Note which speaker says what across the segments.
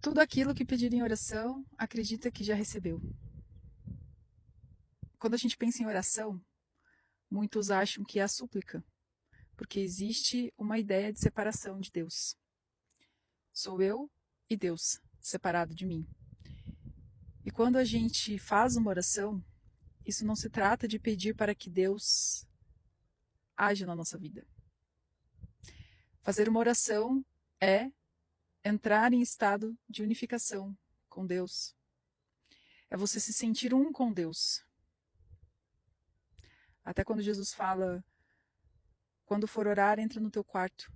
Speaker 1: Tudo aquilo que pedir em oração, acredita que já recebeu. Quando a gente pensa em oração, muitos acham que é a súplica, porque existe uma ideia de separação de Deus. Sou eu e Deus, separado de mim. E quando a gente faz uma oração, isso não se trata de pedir para que Deus age na nossa vida. Fazer uma oração é entrar em estado de unificação com Deus. É você se sentir um com Deus. Até quando Jesus fala, quando for orar, entra no teu quarto.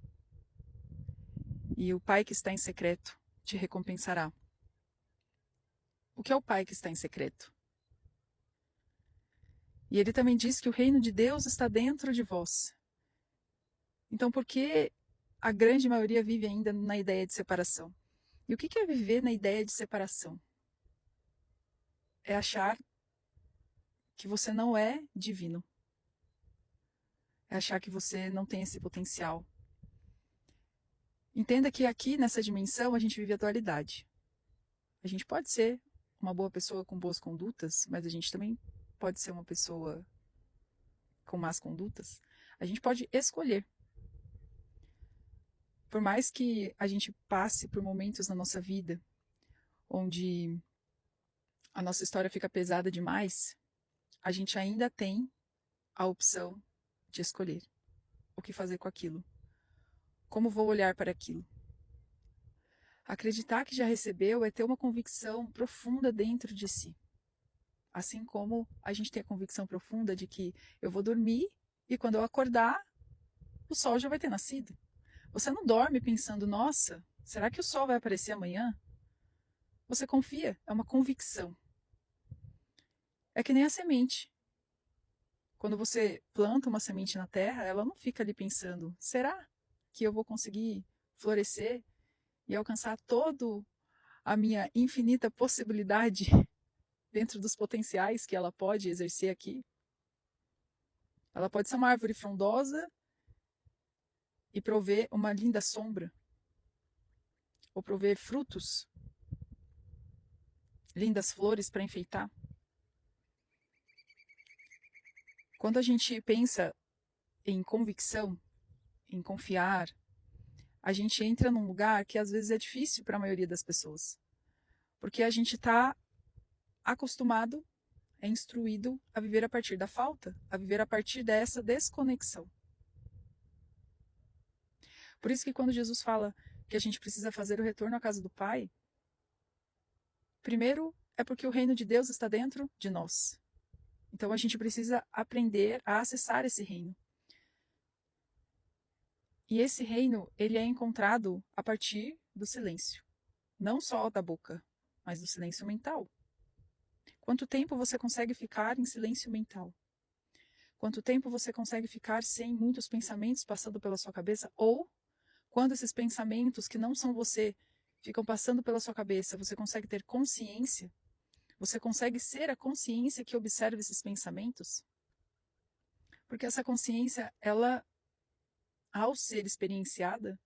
Speaker 1: E o Pai que está em secreto te recompensará. O que é o Pai que está em secreto? E ele também diz que o reino de Deus está dentro de vós. Então, por que a grande maioria vive ainda na ideia de separação? E o que é viver na ideia de separação? É achar que você não é divino. É achar que você não tem esse potencial. Entenda que aqui, nessa dimensão, a gente vive a dualidade. A gente pode ser uma boa pessoa com boas condutas, mas a gente também pode ser uma pessoa com más condutas. A gente pode escolher. Por mais que a gente passe por momentos na nossa vida onde a nossa história fica pesada demais, a gente ainda tem a opção de escolher o que fazer com aquilo. Como vou olhar para aquilo? Acreditar que já recebeu é ter uma convicção profunda dentro de si. Assim como a gente tem a convicção profunda de que eu vou dormir e quando eu acordar, o sol já vai ter nascido. Você não dorme pensando, nossa, será que o sol vai aparecer amanhã? Você confia, é uma convicção. É que nem a semente. Quando você planta uma semente na terra, ela não fica ali pensando, será que eu vou conseguir florescer e alcançar toda a minha infinita possibilidade dentro dos potenciais que ela pode exercer aqui? Ela pode ser uma árvore frondosa e prover uma linda sombra, ou prover frutos, lindas flores para enfeitar. Quando a gente pensa em convicção, em confiar, a gente entra num lugar que às vezes é difícil para a maioria das pessoas. Porque a gente está acostumado, é instruído a viver a partir da falta, a viver a partir dessa desconexão. Por isso que quando Jesus fala que a gente precisa fazer o retorno à casa do Pai, primeiro é porque o reino de Deus está dentro de nós. Então a gente precisa aprender a acessar esse reino. E esse reino, ele é encontrado a partir do silêncio. Não só da boca, mas do silêncio mental. Quanto tempo você consegue ficar em silêncio mental? Quanto tempo você consegue ficar sem muitos pensamentos passando pela sua cabeça? Ou, quando esses pensamentos que não são você ficam passando pela sua cabeça, você consegue ter consciência? Você consegue ser a consciência que observa esses pensamentos? Porque essa consciência, ela, ao ser experienciada,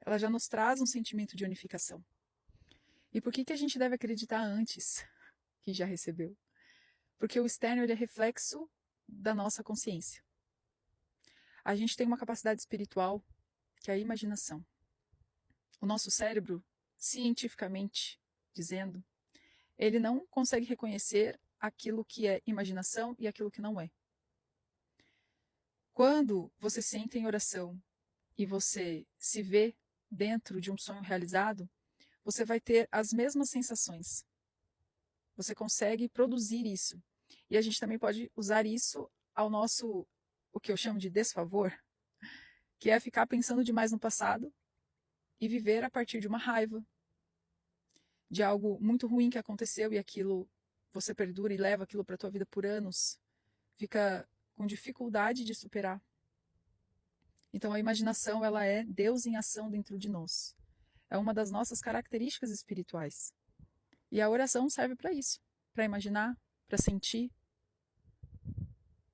Speaker 1: ela já nos traz um sentimento de unificação. E por que a gente deve acreditar antes que já recebeu? Porque o externo ele é reflexo da nossa consciência. A gente tem uma capacidade espiritual que é a imaginação. O nosso cérebro, cientificamente dizendo, ele não consegue reconhecer aquilo que é imaginação e aquilo que não é. Quando você senta em oração e você se vê dentro de um sonho realizado, você vai ter as mesmas sensações. Você consegue produzir isso. E a gente também pode usar isso ao nosso, o que eu chamo de desfavor, que é ficar pensando demais no passado e viver a partir de uma raiva, de algo muito ruim que aconteceu e aquilo você perdura e leva aquilo para a tua vida por anos, fica com dificuldade de superar. Então a imaginação, ela é Deus em ação dentro de nós. É uma das nossas características espirituais. E a oração serve para isso, para imaginar, para sentir.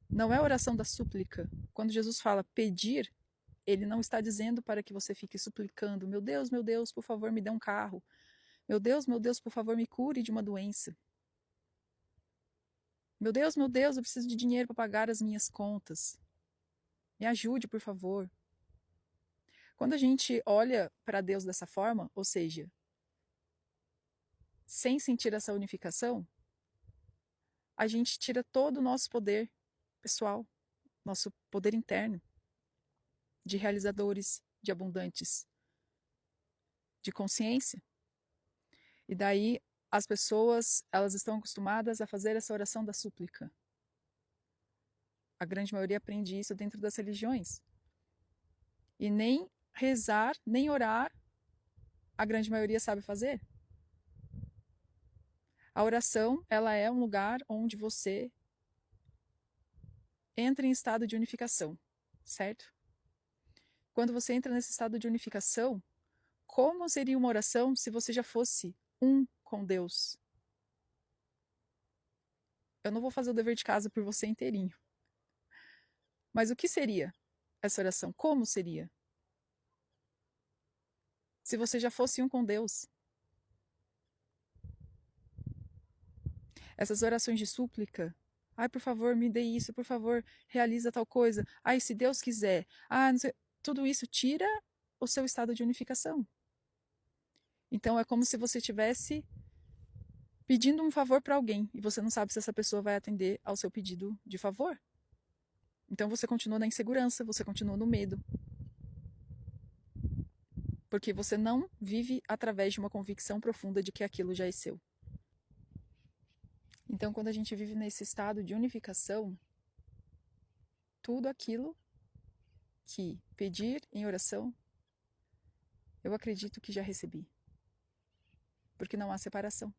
Speaker 1: Não é a oração da súplica. Quando Jesus fala pedir, ele não está dizendo para que você fique suplicando, meu Deus, por favor, me dê um carro. meu Deus, por favor, me cure de uma doença. Meu Deus, eu preciso de dinheiro para pagar as minhas contas. Me ajude, por favor. Quando a gente olha para Deus dessa forma, ou seja, sem sentir essa unificação, a gente tira todo o nosso poder pessoal, nosso poder interno, de realizadores, de abundantes, de consciência. E daí as pessoas, elas estão acostumadas a fazer essa oração da súplica. A grande maioria aprende isso dentro das religiões. E nem rezar, nem orar, a grande maioria sabe fazer. A oração, ela é um lugar onde você entra em estado de unificação, certo? Quando você entra nesse estado de unificação, como seria uma oração se você já fosse um com Deus? Eu não vou fazer o dever de casa por você inteirinho. Mas o que seria essa oração? Como seria? Se você já fosse um com Deus. Essas orações de súplica, ai, por favor, me dê isso, por favor, realiza tal coisa. Ai, se Deus quiser. Ah, não sei. Tudo isso tira o seu estado de unificação. Então é como se você estivesse pedindo um favor para alguém e você não sabe se essa pessoa vai atender ao seu pedido de favor. Então você continua na insegurança, você continua no medo. Porque você não vive através de uma convicção profunda de que aquilo já é seu. Então, quando a gente vive nesse estado de unificação, tudo aquilo que pedir em oração, eu acredito que já recebi. Porque não há separação.